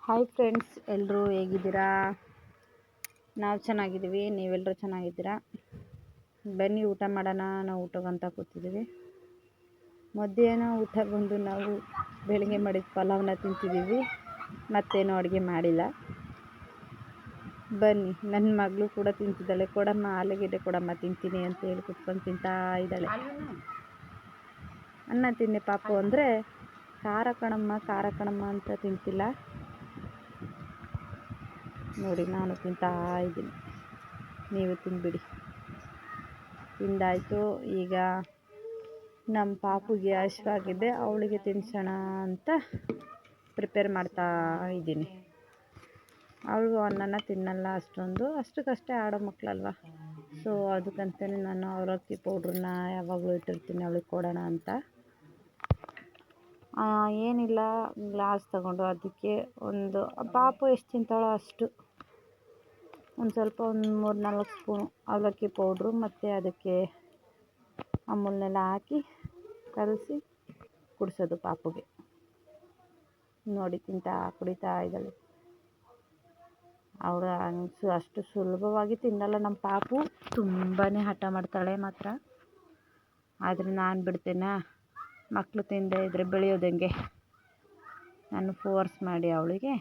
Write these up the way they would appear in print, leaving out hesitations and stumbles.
Hi friends, ಎಲ್ಲರೂ ಹೇಗಿದ್ದೀರಾ? ನಾವು ಚೆನ್ನಾಗಿದ್ದೀವಿ. ನೀವೆಲ್ಲರೂ ಚೆನ್ನಾಗಿದ್ದೀರಾ? ಬನ್ನಿ ಊಟ ಮಾಡೋಣ. ನಾವು ಊಟಕ್ಕಂತ ಕೂತಿದ್ದೀವಿ. ಮಧ್ಯಾಹ್ನ ಊಟ ಬಂದು ನಾವು ಬೆಳಗ್ಗೆ ಮಾಡಿದ ಪಲಾವ್ನ ತಿಂತಿದ್ದೀವಿ. ಮತ್ತೇನು ಅಡುಗೆ ಮಾಡಿಲ್ಲ. ಬನ್ನಿ, ನನ್ನ ಮಗಳು ಕೂಡ ತಿಂತಿದ್ದಾಳೆ. ಕೊಡಮ್ಮ, ಆಲೂಗೆಡ್ಡೆ ಕೊಡಮ್ಮ, ತಿಂತೀನಿ ಅಂತ ಹೇಳಿ ಕುತ್ಕೊಂಡು ತಿಂತಾ ಇದ್ದಾಳೆ. ಅನ್ನ ತಿನ್ನಿ ಪಾಪು ಅಂದರೆ ಖಾರ ಕಣಮ್ಮ ಅಂತ ತಿಂತಿಲ್ಲ. ನೋಡಿ, ನಾನು ತಿಂತಾ ಇದ್ದೀನಿ. ನೀವು ತಿಂದ್ಬಿಡಿ. ತಿಂದಾಯಿತು. ಈಗ ನಮ್ಮ ಪಾಪುಗೆ ಹಸಿವಾಗಿದೆ, ಅವಳಿಗೆ ತಿನ್ನಿಸೋಣ ಅಂತ ಪ್ರಿಪೇರ್ ಮಾಡ್ತಾ ಇದ್ದೀನಿ. ಅವಳು ಅನ್ನನ ತಿನ್ನಲ್ಲ ಅಷ್ಟಕ್ಕಷ್ಟೇ ಆಡೋ ಮಕ್ಕಳಲ್ವ. ಸೊ ಅದಕ್ಕಂತಲೇ ನಾನು ಅವಲಕ್ಕಿ ಪೌಡ್ರನ್ನ ಯಾವಾಗಲೂ ಇಟ್ಟಿರ್ತೀನಿ ಅವಳಿಗೆ ಕೊಡೋಣ ಅಂತ. ಏನಿಲ್ಲ, ಗ್ಲಾಸ್ ತಗೊಂಡು ಅದಕ್ಕೆ ಒಂದು ಪಾಪು ಎಷ್ಟು ತಿಂತಾಳೋ ಅಷ್ಟು ಒಂದು ಸ್ವಲ್ಪ 3-4 ಸ್ಪೂನು ಅವಲಕ್ಕಿ ಪೌಡ್ರು ಮತ್ತು ಅದಕ್ಕೆ ಅಮೂಲ್ನೆಲ್ಲ ಹಾಕಿ ಕಲಸಿ ಕುಡಿಸೋದು ಪಾಪುಗೆ. ನೋಡಿ, ಕುಡಿತಾ ಇದ್ದಾಳೆ. ಅವಳು ಅಷ್ಟು ಸುಲಭವಾಗಿ ತಿನ್ನಲ್ಲ ನಮ್ಮ ಪಾಪು. ತುಂಬಾ ಹಠ ಮಾಡ್ತಾಳೆ ಮಾತ್ರ. ಆದರೆ ನಾನು ಬಿಡ್ತೇನಾ? ಮಕ್ಕಳು ತಿಂದೇ ಇದ್ದರೆ ಬೆಳೆಯೋದಂಗೆ. ನಾನು ಫೋರ್ಸ್ ಮಾಡಿ ಅವಳಿಗೆ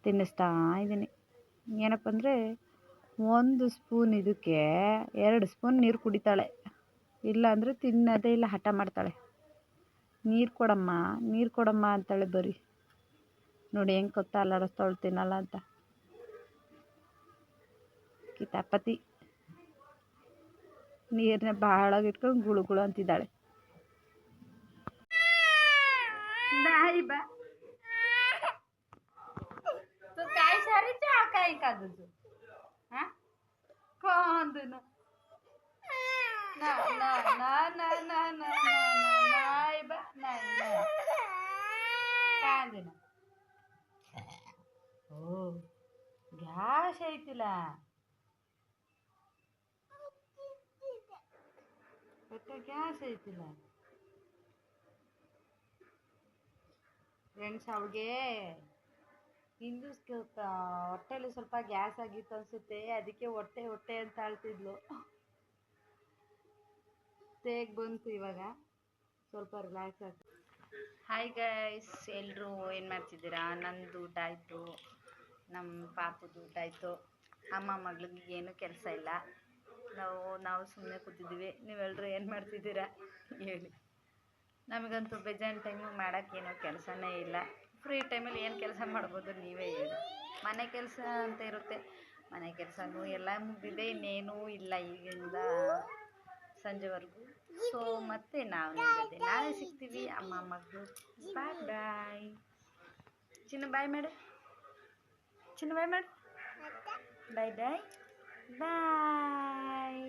ತಿನ್ನಿಸ್ತಾ ಇದ್ದೀನಿ. ಏನಪ್ಪ ಅಂದರೆ 1 ಸ್ಪೂನ್ ಇದಕ್ಕೆ 2 ಸ್ಪೂನ್ ನೀರು ಕುಡಿತಾಳೆ. ಇಲ್ಲ ಅಂದರೆ ತಿನ್ನೋದೇ ಇಲ್ಲ, ಹಠ ಮಾಡ್ತಾಳೆ. ನೀರು ಕೊಡಮ್ಮ ಅಂತಾಳೆ ಬರೀ. ನೋಡಿ ಹೆಂಗೆ ಗೊತ್ತಾ ಅಲ್ಲಾಡಿಸ್ತಾವಳು ತಿನ್ನಲ್ಲ ಅಂತ. ಕಿತಾಪತಿ. ನೀರನ್ನ ಬಹಳಾಗಿ ಇಟ್ಕೊಂಡು ಗುಳು ಅಂತಿದ್ದಾಳೆ. नाही बा, तू काय सारीचा काय का तुझ? हा कोण तू? ना ना ना ना ना ना ना नाही बा, नाही काय ना. हो, घ्यास आहे तिला. घ्यास आहे तिला. ಫ್ರೆಂಡ್ಸ್, ಅವಳಿಗೆ ಹೊಟ್ಟೆಲಿ ಸ್ವಲ್ಪ ಗ್ಯಾಸ್ ಆಗಿತ್ತು ಅನಿಸುತ್ತೆ. ಅದಕ್ಕೆ ಹೊಟ್ಟೆ ಅಂತ ಅಳ್ತಿದ್ಲು. ತೇಗ್ ಬಂತು, ಇವಾಗ ಸ್ವಲ್ಪ ರಿಲ್ಯಾಕ್ಸ್ ಆಗ್ತದೆ. ಹಾಯ್ ಗೈಸ್, ಎಲ್ಲರೂ ಏನು ಮಾಡ್ತಿದ್ದೀರಾ? ನಂದು ಊಟ ಆಯಿತು, ನಮ್ಮ ಪಾಪುದು ಊಟ ಆಯಿತು. ಅಮ್ಮ ಮಗಳಿಗೆ ಏನೂ ಕೆಲಸ ಇಲ್ಲ. ನಾವು ಸುಮ್ಮನೆ ಕೂತಿದ್ದೀವಿ. ನೀವೆಲ್ಲರೂ ಏನು ಮಾಡ್ತಿದ್ದೀರಾ ಹೇಳಿ. ನಮಗಂತೂ ಬೇಜಾನ್ ಟೈಮು ಮಾಡೋಕ್ಕೇನೋ ಕೆಲಸನೇ ಇಲ್ಲ. ಫ್ರೀ ಟೈಮಲ್ಲಿ ಏನು ಕೆಲಸ ಮಾಡ್ಬೋದು ನೀವೇ ಹೇಳಿ. ಮನೆ ಕೆಲಸ ಅಂತ ಇರುತ್ತೆ. ಮನೆ ಕೆಲಸನೂ ಎಲ್ಲ ಮುಗಿದಿದೆ, ಇನ್ನೇನೂ ಇಲ್ಲ ಈಗಿಂದ ಸಂಜೆವರೆಗೂ. ಸೊ ಮತ್ತೆ ನಾವು ನಿಮಗೆ ನಾಳೆ ಸಿಗ್ತೀವಿ. ಅಮ್ಮ ಮಗಳು ಬಾಯ್. ಚಿನ್ನ ಬಾಯ್ ಮಾಡು. ಬಾಯ್ ಬಾಯ್ ಬಾಯ್.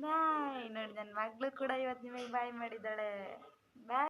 ನೋಡಿ, ನನ್ನ ಮಗಳು ಕೂಡ ಇವತ್ತು ನಿಮಗೆ ಬಾಯ್ ಮಾಡಿದ್ದಾಳೆ. ಬಾಯ್.